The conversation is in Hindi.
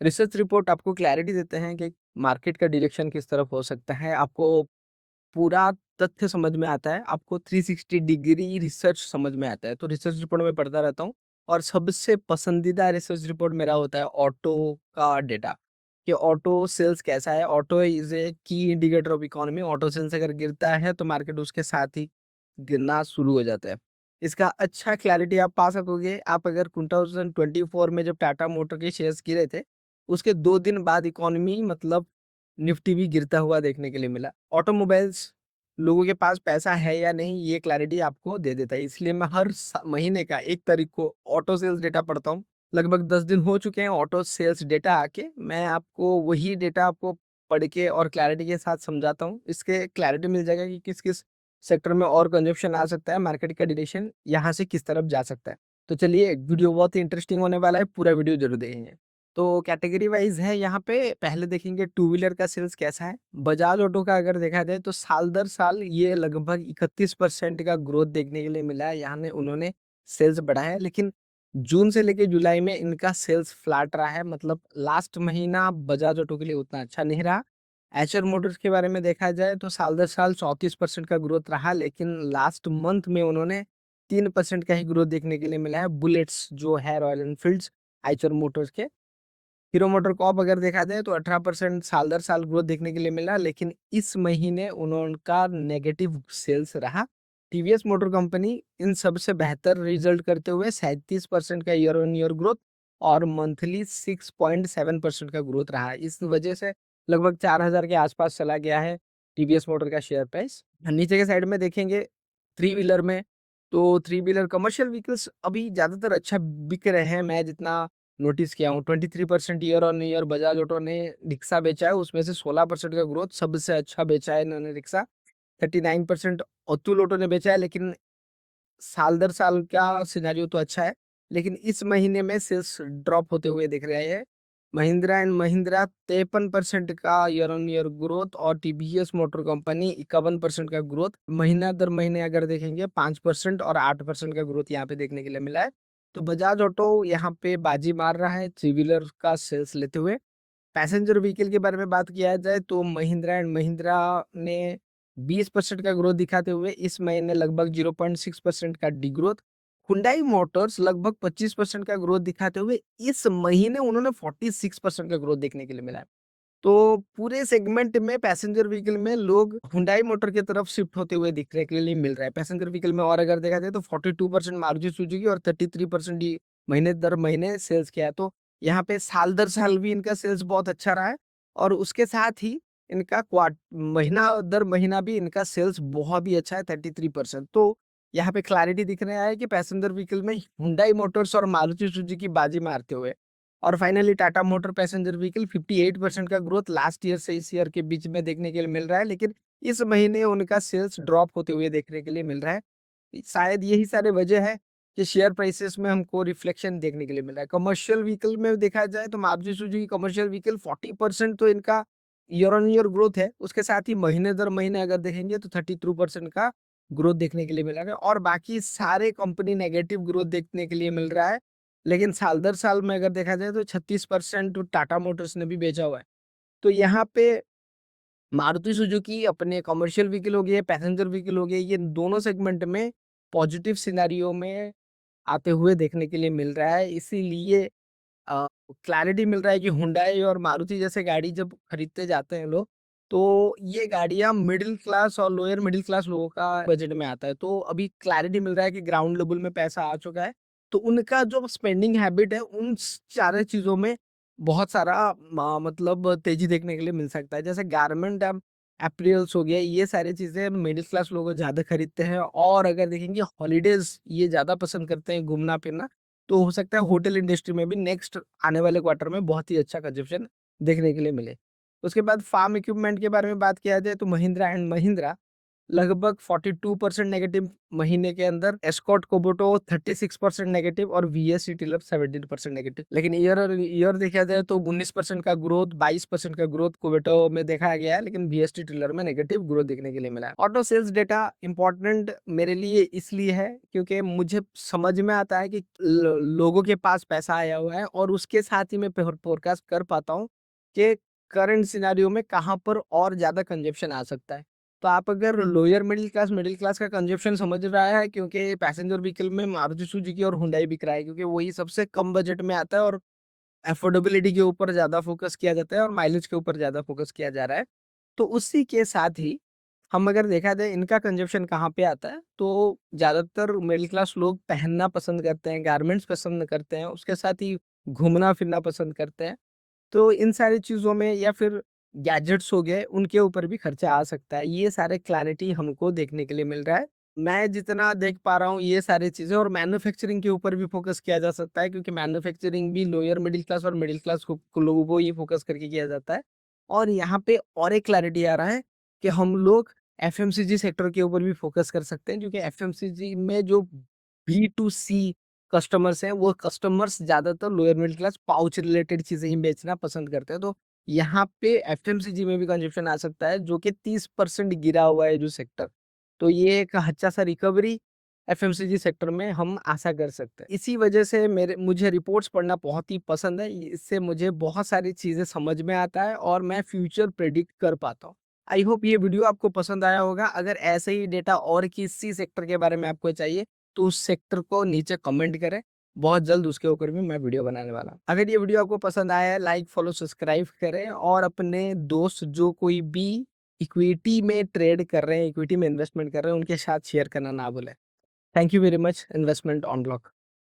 रिसर्च रिपोर्ट आपको क्लैरिटी देते हैं कि मार्केट का डायरेक्शन किस तरफ हो सकता है। आपको पूरा तथ्य समझ में आता है, आपको 360 डिग्री रिसर्च समझ में आता है। तो रिसर्च रिपोर्ट मैं पढ़ता रहता हूँ और सबसे पसंदीदा रिसर्च रिपोर्ट मेरा होता है ऑटो का डेटा, कि ऑटो सेल्स कैसा है। Auto is a key indicator of economy. Auto sales अगर गिरता है तो मार्केट उसके साथ ही गिरना शुरू हो जाता है। इसका अच्छा क्लैरिटी आप पा सकोगे, आप अगर 2024 में जब टाटा मोटर के शेयर्स गिरे थे, उसके 2 दिन बाद इकोनॉमी मतलब निफ्टी भी गिरता हुआ देखने के लिए मिला। ऑटोमोबाइल्स लोगों के पास पैसा है या नहीं, ये क्लैरिटी आपको दे देता है। इसलिए मैं हर महीने का 1 तारीख को ऑटो सेल्स डेटा पढ़ता हूँ। लगभग 10 दिन हो चुके हैं ऑटो सेल्स डेटा आके। मैं आपको वही डेटा आपको पढ़ के और क्लैरिटी के साथ समझाता हूँ। इसके क्लैरिटी मिल जाएगा कि किस-किस सेक्टर में और कंजप्शन आ सकता है, मार्केट का डायरेक्शन यहाँ से किस तरफ जा सकता है। तो चलिए, वीडियो बहुत ही इंटरेस्टिंग होने वाला है, पूरा वीडियो ज़रूर देखेंगे। तो कैटेगरी वाइज़ है यहाँ पे, पहले देखेंगे टू व्हीलर का सेल्स कैसा है। बजाज ऑटो का अगर देखा जाए तो साल दर साल ये लगभग 31% का ग्रोथ देखने के लिए मिला है। यानी उन्होंने सेल्स बढ़ाया है, लेकिन जून से लेके जुलाई में इनका सेल्स फ्लैट रहा है। मतलब लास्ट महीना बजाज ऑटो के लिए उतना अच्छा नहीं रहा। एचर मोटर्स के बारे में देखा जाए तो साल दर साल 34% का ग्रोथ रहा, लेकिन लास्ट मंथ में उन्होंने 3% का ही ग्रोथ देखने के लिए मिला है। बुलेट्स जो है रॉयल एनफील्ड्स आइचर मोटर्स के। हीरो मोटर कॉर्प अगर देखा जाए तो 18% साल दर साल ग्रोथ देखने के लिए मिला, लेकिन इस महीने उनका नेगेटिव सेल्स रहा। टीवीएस मोटर कंपनी इन सबसे बेहतर रिजल्ट करते हुए 37% का ईयर ऑन ईयर ग्रोथ और मंथली 6.7% का ग्रोथ रहा। इस वजह से लगभग 4000 के आसपास चला गया है टीवीएस मोटर का शेयर प्राइस। नीचे के साइड में देखेंगे थ्री व्हीलर में, तो थ्री व्हीलर कमर्शियल व्हीकल्स अभी ज़्यादातर अच्छा बिक रहे हैं। मैं जितना नोटिस किया हूँ 23% year on year Bajaj auto ने रिक्शा बेचा है, उसमें से 16% का ग्रोथ सबसे अच्छा बेचा है इन्होंने रिक्शा। 39% अतुल ऑटो ने बेचा है, लेकिन साल दर साल का सिनेरियो तो अच्छा है, लेकिन इस महीने में सेल्स ड्रॉप होते हुए दिख रहे हैं। महिंद्रा एंड महिंद्रा 53% का ईयर ऑन ईयर ग्रोथ और टीवीएस मोटर कंपनी 51% का ग्रोथ। महीना दर महीने अगर देखेंगे 5% और 8% का ग्रोथ यहाँ पे देखने के लिए मिला है। तो बजाज ऑटो यहाँ पे बाजी मार रहा है थ्री व्हीलर का सेल्स लेते हुए। पैसेंजर व्हीकल के बारे में बात किया जाए तो महिंद्रा एंड महिंद्रा ने 20% का ग्रोथ दिखाते हुए इस महीने लगभग 0.6% का डिग्रोथ। हुंडई मोटर्स लगभग 25% का ग्रोथ दिखाते हुए इस महीने उन्होंने 46% का ग्रोथ देखने के लिए मिला है। तो पूरे सेगमेंट में पैसेंजर व्हीकल में लोग हुंडई मोटर की तरफ शिफ्ट होते हुए दिखने के लिए मिल रहा है। पैसेंजर व्हीकल में और अगर देखा जाए तो 42% मारुति सुजुकी और 33% ही महीने दर महीने सेल्स किया है। तो यहाँ पे साल दर साल भी इनका सेल्स बहुत अच्छा रहा है और उसके साथ ही इनका महीना दर महीना भी इनका सेल्स बहुत ही अच्छा है 33%। तो यहाँ पे क्लैरिटी दिख रहा है कि पैसेंजर व्हीकल में हुंडई मोटर्स और मारुति सुजुकी बाजी मारते हुए। और finally Tata motor passenger vehicle 58% का ग्रोथ लास्ट ईयर से इस ईयर के बीच में देखने के लिए मिल रहा है, लेकिन इस महीने उनका सेल्स ड्रॉप होते हुए देखने के लिए मिल रहा है। शायद यही सारे वजह है कि शेयर प्राइसेस में हमको रिफ्लेक्शन देखने के लिए मिल रहा है। कमर्शियल व्हीकल में देखा जाए तो मारुति सुजुकी कमर्शियल व्हीकल 40% तो इनका ईयर ऑन ईयर ग्रोथ है। उसके साथ ही महीने दर महीने अगर देखेंगे तो 32% का ग्रोथ देखने के लिए मिला है और बाकी सारे कंपनी नेगेटिव ग्रोथ देखने के लिए मिल रहा है। लेकिन साल दर साल में अगर देखा जाए तो 36% तो टाटा मोटर्स ने भी बेचा हुआ है। तो यहाँ पे मारुति सुजुकी अपने कमर्शियल व्हीकल हो गए, पैसेंजर व्हीकल हो गए, ये दोनों सेगमेंट में पॉजिटिव सिनेरियो में आते हुए देखने के लिए मिल रहा है। इसीलिए अ, क्लैरिटी मिल रहा है कि हुंडई और मारुति जैसे गाड़ी जब खरीदते जाते हैं लोग, तो ये गाड़ियाँ मिडिल क्लास और लोअर मिडिल क्लास लोगों का बजट में आता है। तो अभी क्लैरिटी मिल रहा है कि ग्राउंड लेवल में पैसा आ चुका है, तो उनका जो स्पेंडिंग हैबिट है, उन सारे चीज़ों में बहुत सारा मतलब तेज़ी देखने के लिए मिल सकता है। जैसे गारमेंट अपैरेल्स हो गया, ये सारी चीज़ें मिडिल क्लास लोग ज़्यादा खरीदते हैं और अगर देखेंगे हॉलिडेज़ ये ज़्यादा पसंद करते हैं घूमना-फिरना। तो हो सकता है होटल इंडस्ट्री में भी नेक्स्ट आने वाले क्वार्टर में बहुत ही अच्छा कंजप्शन देखने के लिए मिले। उसके बाद फार्म इक्विपमेंट के बारे में बात किया जाए तो महिंद्रा एंड महिंद्रा लगभग 42% नेगेटिव महीने के अंदर, एस्कॉर्ट कोबोटो 36% नेगेटिव और वीएससी टिलर 17% नेगेटिव। लेकिन ईयर और ईयर देखा जाए तो 19% का ग्रोथ, 22% का ग्रोथ कोबोटो में देखा गया है, लेकिन वीएसटी टिलर में नेगेटिव ग्रोथ देखने के लिए मिला है। ऑटो सेल्स डेटा इंपॉर्टेंट मेरे लिए इसलिए है क्योंकि मुझे समझ में आता है कि लोगों के पास पैसा आया हुआ है और उसके साथ ही मैं फोरकास्ट कर पाता हूँ कि करंट सिनारियो में कहाँ पर और ज्यादा कंजप्शन आ सकता है। तो आप अगर लोअर मिडिल क्लास का कंजप्शन समझ रहा है, क्योंकि पैसेंजर व्हीकल में मारुति सुजुकी और हुंडई बिक रहा है, क्योंकि वही सबसे कम बजट में आता है और अफोर्डेबिलिटी के ऊपर ज्यादा फोकस किया जाता है और माइलेज के ऊपर ज्यादा फोकस किया जा रहा है। तो उसी के साथ ही हम अगर देखा जाए इनका कंजप्शन कहाँ पे आता है, तो ज्यादातर मिडिल क्लास लोग पहनना पसंद करते हैं, गारमेंट्स पसंद करते हैं, उसके साथ ही घूमना फिरना पसंद करते हैं। तो इन सारी चीज़ों में या फिर गैजेट्स हो गए, उनके ऊपर भी खर्चा आ सकता है। ये सारे क्लैरिटी हमको देखने के लिए मिल रहा है। मैं जितना देख पा रहा हूँ ये सारी चीज़ें, और मैन्युफैक्चरिंग के ऊपर भी फ़ोकस किया जा सकता है, क्योंकि मैन्युफैक्चरिंग भी लोअर मिडिल क्लास और मिडिल क्लास को लोगों को ही फ़ोकस करके किया जाता है। और यहाँ पे और एक क्लैरिटी आ रहा है कि हम लोग एफएमसीजी सेक्टर के ऊपर भी फ़ोकस कर सकते हैं, क्योंकि एफएमसीजी में जो बी टू सी कस्टमर्स हैं, वो कस्टमर्स ज़्यादातर lower middle class pouch related चीज़ें ही बेचना पसंद करते हैं। तो यहाँ पे एफएमसीजी में भी कंजप्शन आ सकता है, जो कि 30% गिरा हुआ है जो सेक्टर। तो ये एक अच्छा सा रिकवरी एफएमसीजी सेक्टर में हम आशा कर सकते हैं। इसी वजह से मुझे रिपोर्ट्स पढ़ना बहुत ही पसंद है। इससे मुझे बहुत सारी चीज़ें समझ में आता है और मैं फ्यूचर प्रेडिक्ट कर पाता हूँ। आई होप ये वीडियो आपको पसंद आया होगा। अगर ऐसे ही डेटा और किसी सेक्टर के बारे में आपको चाहिए, तो उस सेक्टर को नीचे कमेंट करें। बहुत जल्द उसके ऊपर भी मैं वीडियो बनाने वाला हूँ। अगर ये वीडियो आपको पसंद आया है, लाइक, फॉलो, सब्सक्राइब करें और अपने दोस्त जो कोई भी इक्विटी में ट्रेड कर रहे हैं, इक्विटी में इन्वेस्टमेंट कर रहे हैं, उनके साथ शेयर करना ना भूलें। Thank you very much. Investment on block.